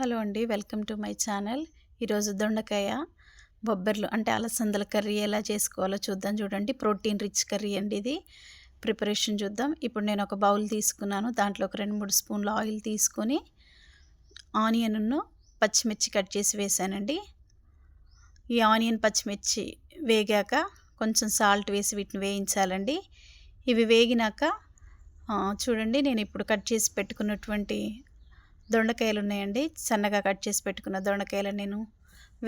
Hello అండి, welcome to my channel. ఈరోజు దొండకాయ బొబ్బర్లు అంటే అలసందల కర్రీ ఎలా చేసుకోవాలో చూద్దాం. చూడండి, ప్రోటీన్ రిచ్ కర్రీ అండి ఇది. ప్రిపరేషన్ చూద్దాం. ఇప్పుడు నేను ఒక బౌల్ తీసుకున్నాను. దాంట్లో ఒక 2-3 స్పూన్ల ఆయిల్ తీసుకొని ఆనియన్ను పచ్చిమిర్చి కట్ చేసి వేసానండి. ఈ ఆనియన్ పచ్చిమిర్చి వేగాక కొంచెం సాల్ట్ వేసి వీటిని వేయించాలండి. ఇవి వేగినాక చూడండి, నేను ఇప్పుడు కట్ చేసి పెట్టుకున్నటువంటి దొండకాయలు ఉన్నాయండి. సన్నగా కట్ చేసి పెట్టుకున్న దొండకాయలు నేను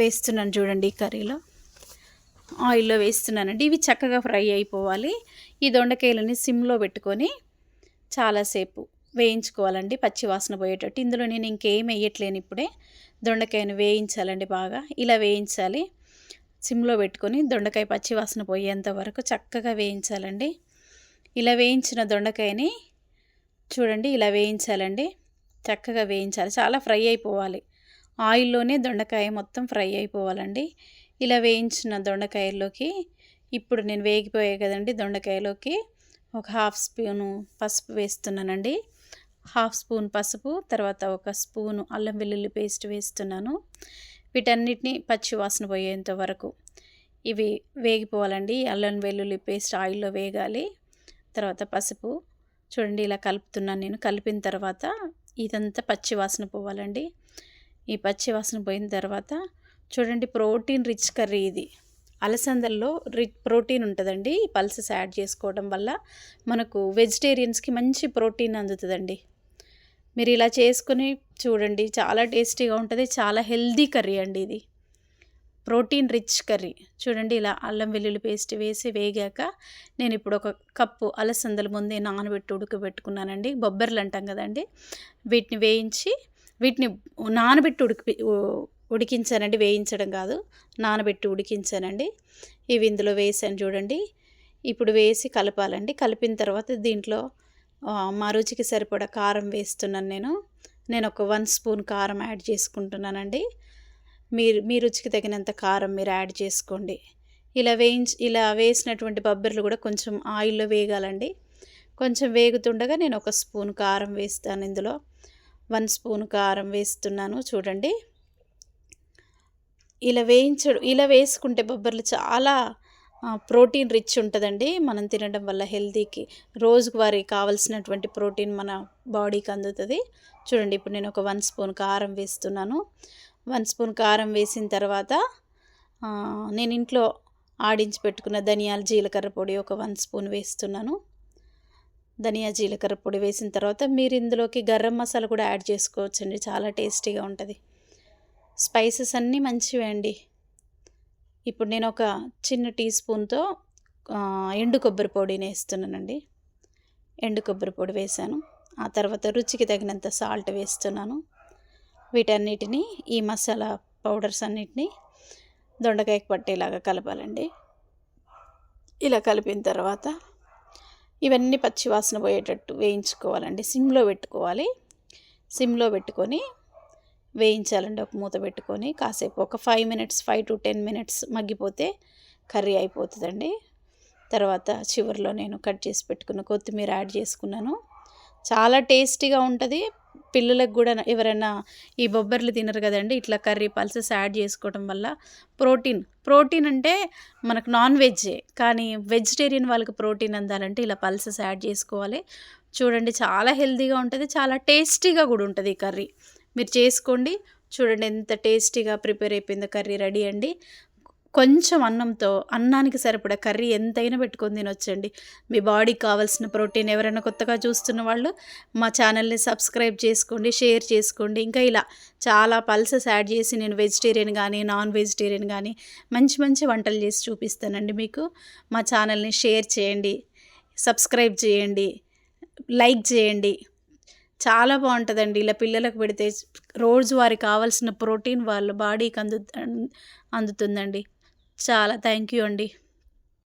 వేస్తున్నాను. చూడండి, ఈ కర్రీలో ఆయిల్లో వేస్తున్నానండి. ఇవి చక్కగా ఫ్రై అయిపోవాలి. ఈ దొండకాయలని సిమ్లో పెట్టుకొని చాలాసేపు వేయించుకోవాలండి, పచ్చి వాసన పోయేటట్టు. ఇందులో నేను ఇంకేం వేయట్లేను. ఇప్పుడే దొండకాయను వేయించాలండి, బాగా ఇలా వేయించాలి. సిమ్లో పెట్టుకొని దొండకాయ పచ్చి వాసన పోయేంత వరకు చక్కగా వేయించాలండి. ఇలా వేయించిన దొండకాయని చూడండి, ఇలా వేయించాలండి, చక్కగా వేయించాలి. చాలా ఫ్రై అయిపోవాలి. ఆయిల్లోనే దొండకాయ మొత్తం ఫ్రై అయిపోవాలండి. ఇలా వేయించిన దొండకాయల్లోకి ఇప్పుడు నేను వేగిపోయాయి కదండి, దొండకాయలోకి ఒక 1/2 స్పూను పసుపు వేస్తున్నానండి. 1/2 స్పూన్ పసుపు, తర్వాత 1 స్పూను అల్లం వెల్లుల్లి పేస్ట్ వేస్తున్నాను. వీటన్నిటిని పచ్చి వాసన పోయేంత వరకు ఇవి వేగిపోవాలండి. అల్లం వెల్లుల్లి పేస్ట్ ఆయిల్లో వేగాలి. తర్వాత పసుపు చూడండి, ఇలా కలుపుతున్నాను నేను. కలిపిన తర్వాత ఇదంతా పచ్చి వాసన పోవాలండి. ఈ పచ్చి వాసన పోయిన తర్వాత చూడండి, ప్రోటీన్ రిచ్ కర్రీ ఇది. అలసందల్లో ప్రోటీన్ ఉంటుందండి. పల్సెస్ యాడ్ చేసుకోవడం వల్ల మనకు వెజిటేరియన్స్కి మంచి ప్రోటీన్ అందుతుందండి. మీరు ఇలా చేసుకుని చూడండి, చాలా టేస్టీగా ఉంటుంది. చాలా హెల్దీ కర్రీ అండి ఇది, ప్రోటీన్ రిచ్ కర్రీ. చూడండి, ఇలా అల్లం వెల్లుల్లి పేస్ట్ వేసి వేగాక నేను ఇప్పుడు 1 కప్పు అలసందలు ముందే నానబెట్టి ఉడకబెట్టుకున్నానండి. బొబ్బర్లు అంటాం కదండి, వీటిని వేయించి వీటిని నానబెట్టి ఉడికించానండి. వేయించడం కాదు, నానబెట్టి ఉడికించానండి. ఇవి ఇందులో వేసాను చూడండి. ఇప్పుడు వేసి కలపాలండి. కలిపిన తర్వాత దీంట్లో మా రుచికి సరిపడా కారం వేస్తున్నాను నేను ఒక 1 స్పూన్ కారం యాడ్ చేసుకుంటున్నానండి. మీ రుచికి తగినంత కారం మీరు యాడ్ చేసుకోండి. ఇలా వేసినటువంటి బొబ్బర్లు కూడా కొంచెం ఆయిల్లో వేగాలండి. కొంచెం వేగుతుండగా నేను 1 స్పూన్ కారం వేస్తాను. ఇందులో 1 స్పూన్ కారం వేస్తున్నాను. చూడండి, ఇలా వేసుకుంటే బొబ్బర్లు చాలా ప్రోటీన్ రిచ్ ఉంటుందండి. మనం తినడం వల్ల హెల్తీకి రోజువారీ కావాల్సినటువంటి ప్రోటీన్ మన బాడీకి అందుతుంది. చూడండి, ఇప్పుడు నేను ఒక 1 స్పూన్ కారం వేస్తున్నాను. 1 స్పూన్ కారం వేసిన తర్వాత నేను ఇంట్లో ఆడించి పెట్టుకున్న ధనియాల జీలకర్ర పొడి ఒక 1 స్పూన్ వేస్తున్నాను. ధనియా జీలకర్ర పొడి వేసిన తర్వాత మీరు ఇందులోకి గరం మసాలా కూడా యాడ్ చేసుకోవచ్చండి. చాలా టేస్టీగా ఉంటుంది. స్పైసెస్ అన్నీ మంచివే అండి. ఇప్పుడు నేను ఒక చిన్న టీ స్పూన్తో ఎండు కొబ్బరి పొడిని వేస్తున్నానండి. ఎండు కొబ్బరి పొడి వేసాను. ఆ తర్వాత రుచికి తగినంత సాల్ట్ వేస్తున్నాను. వీటన్నిటిని, ఈ మసాలా పౌడర్స్ అన్నిటినీ దొండకాయకి పట్టేలాగా కలపాలండి. ఇలా కలిపిన తర్వాత ఇవన్నీ పచ్చి వాసన పోయేటట్టు వేయించుకోవాలండి. సిమ్లో పెట్టుకోవాలి. సిమ్లో పెట్టుకొని వేయించాలండి. ఒక మూత పెట్టుకొని కాసేపు ఒక 5 to 10 మినిట్స్ మగ్గిపోతే కర్రీ అయిపోతుందండి. తర్వాత చివరిలో నేను కట్ చేసి పెట్టుకున్న కొత్తిమీర యాడ్ చేసుకున్నాను. చాలా టేస్టీగా ఉంటుంది. పిల్లలకు కూడా, ఎవరైనా ఈ బొబ్బర్లు తినరు కదండి, ఇట్లా కర్రీ పల్సెస్ యాడ్ చేసుకోవడం వల్ల ప్రోటీన్ అంటే మనకు నాన్ వెజ్జే, కానీ వెజిటేరియన్ వాళ్ళకి ప్రోటీన్ అందాలంటే ఇలా పల్సెస్ యాడ్ చేసుకోవాలి. చూడండి, చాలా హెల్తీగా ఉంటుంది, చాలా టేస్టీగా కూడా ఉంటుంది ఈ కర్రీ. మీరు చేసుకోండి. చూడండి, ఎంత టేస్టీగా ప్రిపేర్ అయిపోయిందో కర్రీ రెడీ అండి. కొంచెం అన్నానికి సరిపడా కర్రీ ఎంతైనా పెట్టుకొని తినొచ్చండి. మీ బాడీకి కావాల్సిన ప్రోటీన్. ఎవరైనా కొత్తగా చూస్తున్న వాళ్ళు మా ఛానల్ని సబ్స్క్రైబ్ చేసుకోండి, షేర్ చేసుకోండి. ఇంకా ఇలా చాలా పల్సెస్ యాడ్ చేసి నేను వెజిటేరియన్ కానీ నాన్ వెజిటేరియన్ కానీ మంచి వంటలు చేసి చూపిస్తానండి మీకు. మా ఛానల్ని షేర్ చేయండి, సబ్స్క్రైబ్ చేయండి, లైక్ చేయండి. చాలా బాగుంటుందండి. ఇలా పిల్లలకు పెడితే రోజువారీ కావాల్సిన ప్రోటీన్ వాళ్ళ బాడీకి అందుతుందండి. చాలా థ్యాంక్ యూ అండి.